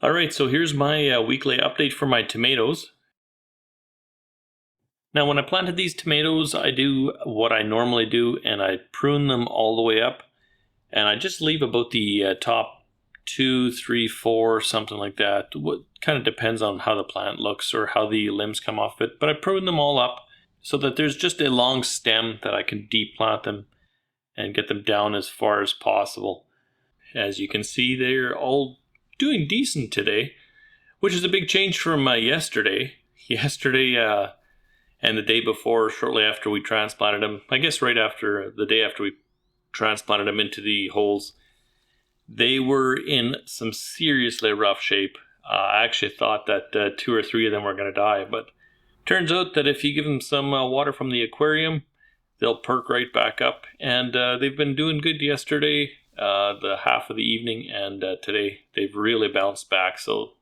All right, so here's my weekly update for my tomatoes. Now, when I planted these tomatoes, I do what I normally do, and I prune them all the way up, and I just leave about the top 2, 3, 4, something like that. What kind of depends on how the plant looks or how the limbs come off it, but I prune them all up so that there's just a long stem that I can deep plant them and get them down as far as possible. As you can see, they're all doing decent today, which is a big change from yesterday. Yesterday and the day before, shortly after we transplanted them, I guess right after the day after we transplanted them into the holes, they were in some seriously rough shape. I actually thought that 2 or 3 of them were going to die, but turns out that if you give them some water from the aquarium, they'll perk right back up, and they've been doing good yesterday, the half of the evening, and today they've really bounced back. So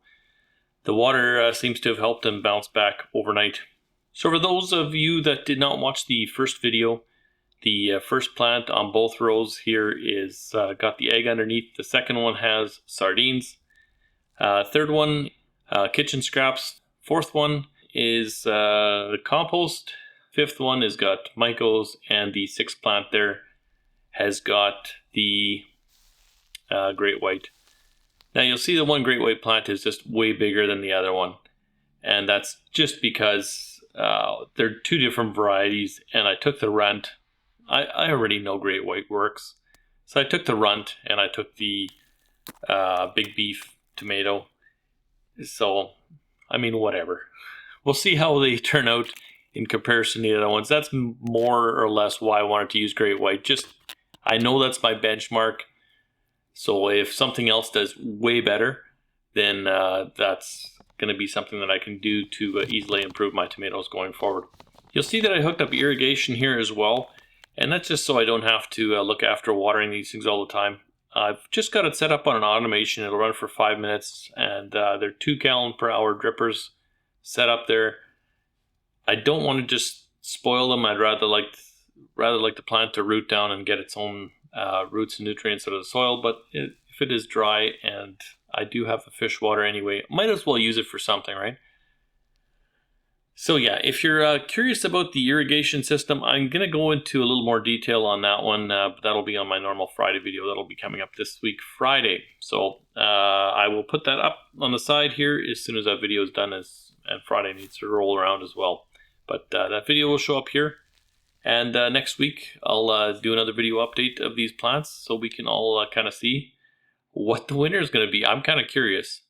the water seems to have helped them bounce back overnight. So for those of you that did not watch the first video, the first plant on both rows here is got the egg underneath. The second one has sardines. Third one, kitchen scraps. Fourth one is the compost. Fifth one has got Mykos, and the sixth plant there has got the Great White. Now you'll see the one Great White plant is just way bigger than the other one, and that's just because they're 2 different varieties, and I took the runt. I already know Great White works, so I took the runt and I took the big beef tomato. So, I mean, whatever. We'll see how they turn out in comparison to the other ones. That's more or less why I wanted to use Great White. Just, I know that's my benchmark. So if something else does way better, then that's going to be something that I can do to easily improve my tomatoes going forward. You'll see that I hooked up irrigation here as well, and that's just so I don't have to look after watering these things all the time. I've just got it set up on an automation. It'll run for 5 minutes, and they're 2 gallon per hour drippers set up there. I don't want to just spoil them. I'd rather like the plant to root down and get its own roots and nutrients out of the soil, but if it is dry and I do have the fish water anyway, might as well use it for something, right? So yeah, if you're curious about the irrigation system, I'm going to go into a little more detail on that one, but that'll be on my normal Friday video. That'll be coming up this week, Friday. So I will put that up on the side here as soon as that video is done, and Friday needs to roll around as well. But that video will show up here. And next week, I'll do another video update of these plants so we can all kind of see what the winter is going to be. I'm kind of curious.